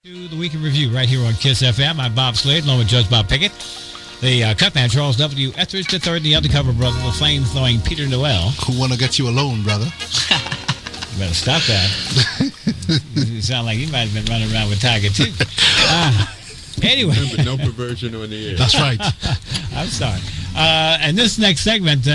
To the Week in Review right here on KISS FM. I'm Bob Slade, along with Judge Bob Pickett. The cutman, Charles W. Etheridge III, the undercover brother, the flame-throwing Peter Noel. Who want to get you alone, brother? You better stop that. You sound like you might have been running around with Tiger, too. Anyway. No perversion on the air. That's right. I'm sorry. And this next segment,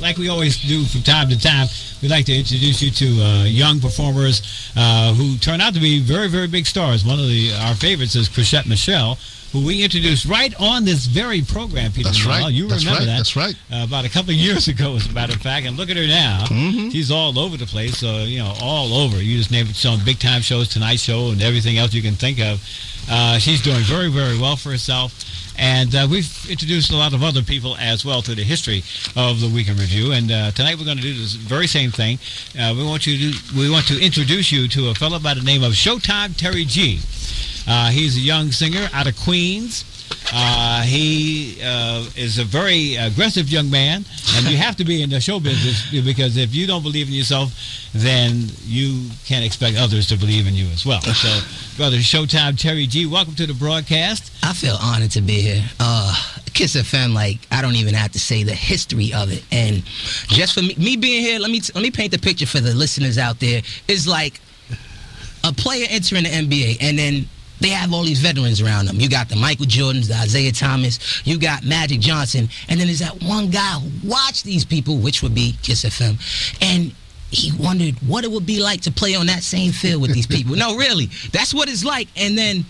like we always do from time to time, we'd like to introduce you to young performers who turn out to be very, very big stars. One of our favorites is Chrisette Michelle, who we introduced right on this very program, Peter. That's Noel. right. You remember that? That's right. About a couple of years ago, as a matter of fact. And look at her now. Mm-hmm. She's all over the place. So, all over. You just named some big-time shows, Tonight Show, and everything else you can think of. She's doing very, very well for herself. And we've introduced a lot of other people as well to the history of the Week in Review. And tonight we're going to do this very same thing. We want to introduce you to a fellow by the name of Showtime Terry G. He's a young singer out of Queens. He is a very aggressive young man, and you have to be in the show business because if you don't believe in yourself, then you can't expect others to believe in you as well. So, brother Showtime Terry G, welcome to the broadcast. I feel honored to be here. KISS FM, I don't even have to say the history of it. And just for me being here, let me paint the picture for the listeners out there. It's like a player entering the NBA, and then they have all these veterans around them. You got the Michael Jordans, the Isaiah Thomas, you got Magic Johnson, and then there's that one guy who watched these people, which would be KISS FM, and he wondered what it would be like to play on that same field with these people. No, really, that's what it's like. And then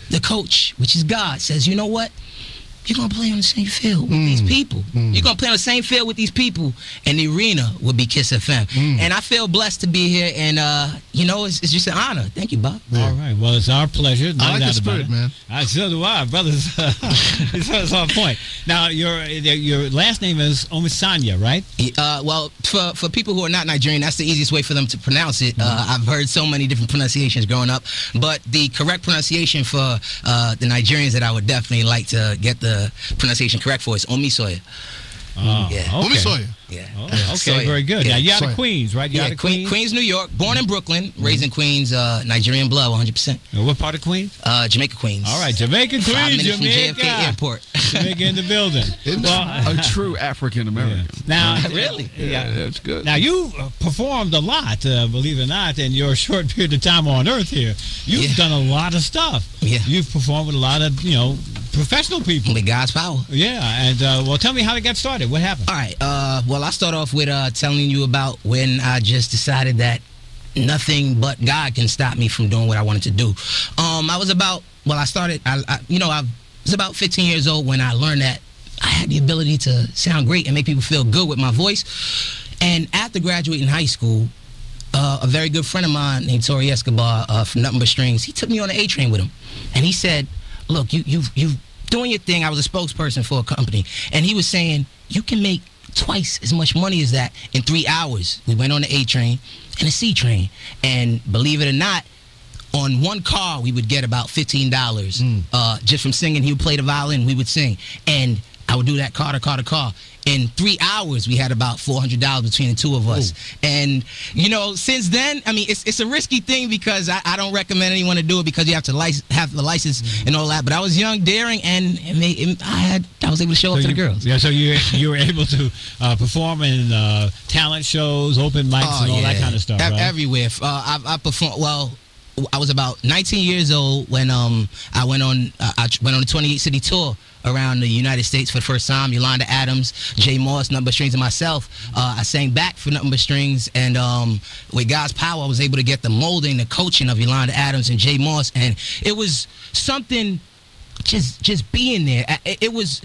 the coach, which is God, says, you know what? You're going to play on the same field with these people. You're going to play on the same field with these people, and the arena will be KISS FM. And I feel blessed to be here, and, it's just an honor. Thank you, Bob. Yeah. All right. Well, it's our pleasure. I like the spirit, man. So do I, brothers. It's on point. Now, your last name is Omisanya, right? Well, for people who are not Nigerian, that's the easiest way for them to pronounce it. I've heard so many different pronunciations growing up, but the correct pronunciation for the Nigerians that I would definitely like to get the pronunciation correct for is Omisaya. Yeah. Okay. Omisaya. Yeah. Oh, okay, very good. Yeah. Now, you're out of Queens, right? You're out of Queens, New York. Born in Brooklyn, raised in Queens, Nigerian blood, 100%. What part of Queens? Jamaica, Queens. All right, Jamaica, Queens, 5 minutes Jamaica. from JFK Airport. Jamaica in the building. A true African-American. Yeah. Now, really? Yeah, that's good. Now, you performed a lot, believe it or not, in your short period of time on Earth here. You've done a lot of stuff. Yeah. You've performed with a lot of, professional people. With God's power. Yeah, and, tell me how it got started. What happened? All right, I'll start off with telling you about when I just decided that nothing but God can stop me from doing what I wanted to do. I was about 15 years old when I learned that I had the ability to sound great and make people feel good with my voice. And after graduating high school, a very good friend of mine named Tori Escobar from Nothing But Strings, he took me on the A train with him. And he said, look, you've doing your thing. I was a spokesperson for a company. And he was saying, you can make twice as much money as that in 3 hours. We went on the A train and the C train. And believe it or not, on one car, we would get about $15 just from singing. He would play the violin, we would sing. And I would do that car to car to car. In 3 hours, we had about $400 between the two of us. Ooh. And, since then, I mean, it's a risky thing because I don't recommend anyone to do it because you have to have the license and all that. But I was young, daring, and I was able to show up to the girls. Yeah, so you were able to perform in talent shows, open mics, and all that kind of stuff, right? Everywhere. I performed, I was about 19 years old when I went on the 28 city tour around the United States for the first time. Yolanda Adams, Jay Moss, Nothing But Strings, and myself. I sang back for Nothing But Strings, and with God's power, I was able to get the molding, the coaching of Yolanda Adams and Jay Moss, and it was something just being there. It was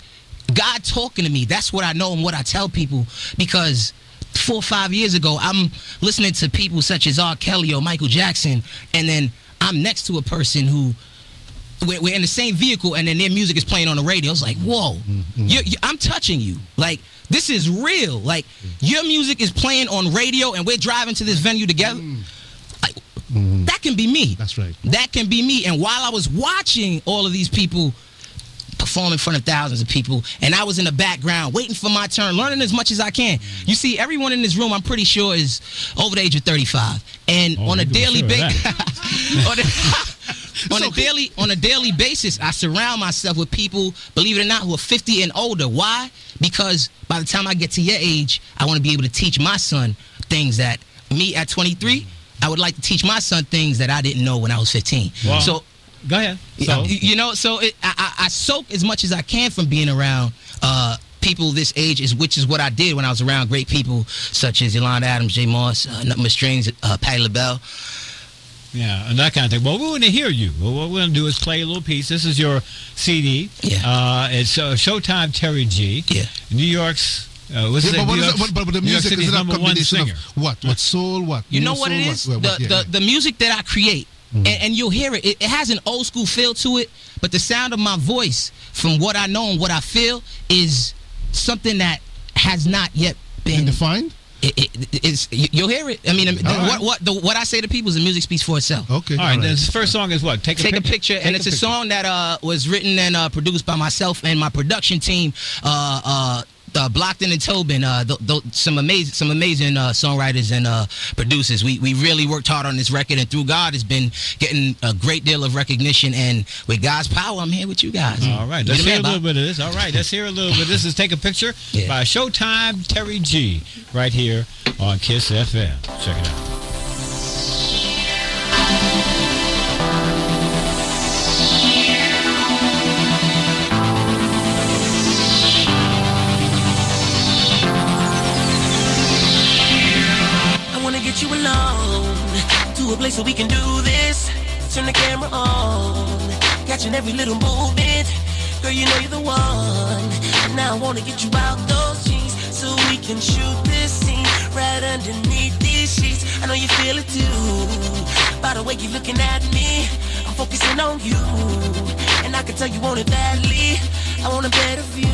God talking to me. That's what I know and what I tell people, because 4 or 5 years ago, I'm listening to people such as R. Kelly or Michael Jackson, and then I'm next to a person who we're in the same vehicle, and then their music is playing on the radio. It's like, whoa, I'm touching you. Like, this is real. Like, your music is playing on radio, and we're driving to this venue together. Like, that can be me. That's right. That can be me. And while I was watching all of these people perform in front of thousands of people, and I was in the background waiting for my turn, learning as much as I can. You see, everyone in this room, I'm pretty sure, is over the age of 35. And on a daily basis, on a daily basis, I surround myself with people, believe it or not, who are 50 and older. Why? Because by the time I get to your age, I want to be able to teach my son things that me at 23, I would like to teach my son things that I didn't know when I was 15. Wow. So go ahead. So I soak as much as I can from being around people this age, which is what I did when I was around great people such as Yolanda Adams, Jay Moss, Nothing But Strings, Patti LaBelle. Yeah, and that kind of thing. Well, we want to hear you. Well, what we're going to do is play a little piece. This is your CD. Yeah. It's Showtime Terry G. Yeah. New York's. What's it? But the music is a combination of what? What soul? What? You know what it is? The music that I create, and you'll hear it. It has an old school feel to it, but the sound of my voice, from what I know and what I feel, is something that has not yet been defined. You'll hear it. I mean, what I say to people is the music speaks for itself. Okay. All right. This first song is what? Take a picture. And it's a song that was written and produced by myself and my production team. Blockton and Tobin, some amazing songwriters and producers. We really worked hard on this record, and through God, it's been getting a great deal of recognition. And with God's power, I'm here with you guys. All right, let's hear a little bit of this. All right, let's hear a little bit. This is Take a Picture by Showtime Terry G. right here on Kiss FM. Check it out. Get you alone to a place where we can do this. Turn the camera on, catching every little movement. Girl, you know you're the one. And now I wanna get you out those jeans so we can shoot this scene right underneath these sheets. I know you feel it too. By the way you're looking at me, I'm focusing on you, and I can tell you want it badly. I want a better view,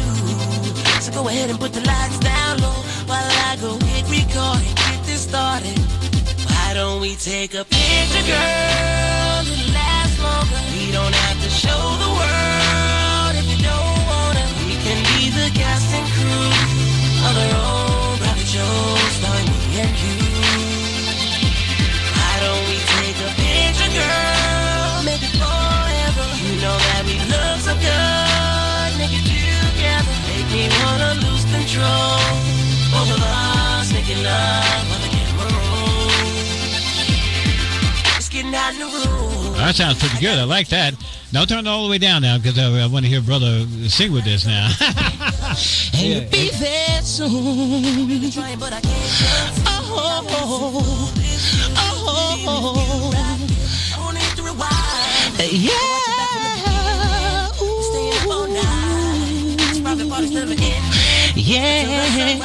so go ahead and put the lights down low while I go hit record and get this started. Why don't we take a picture, girl? It'll last longer. We don't have to show the world if you don't wanna. We can be the cast and crew of our own private show, starring me and you. Why don't we take a picture, girl? Maybe forever. You know that we look so good, make it together. Make me wanna lose control. Both of us making love while the camera rolls. It's getting hot in the room. That sounds pretty good. I like that. Now turn it all the way down now, because I want to hear brother sing with this now. And you'll be there soon. Trying, but I can't. Oh. I wanna hit the rewind. Yeah. Staying up all night. It's private parties never end. Yeah.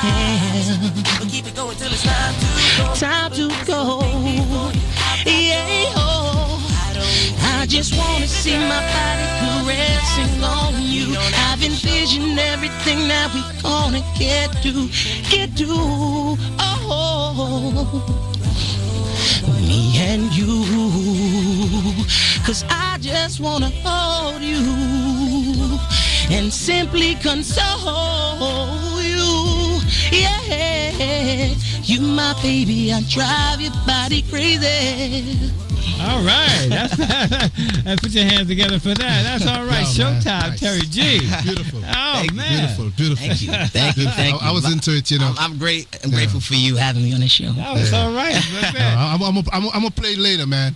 But keep it going till it's time to go. Yeah. Oh. I just wanna see my body caressing on you. I've envisioned everything that we gonna get to. Oh. Me and you, 'cause I just wanna hold you and simply console you. Yeah, you my baby, I drive your body crazy. All right. That's put your hands together for that. That's all right. Oh, Showtime, nice. Terry G. Beautiful. Oh, man. Beautiful. Thank you. I was into it, you know. I'm great. I'm grateful for you having me on this show. That was all right. I'm gonna play later, man.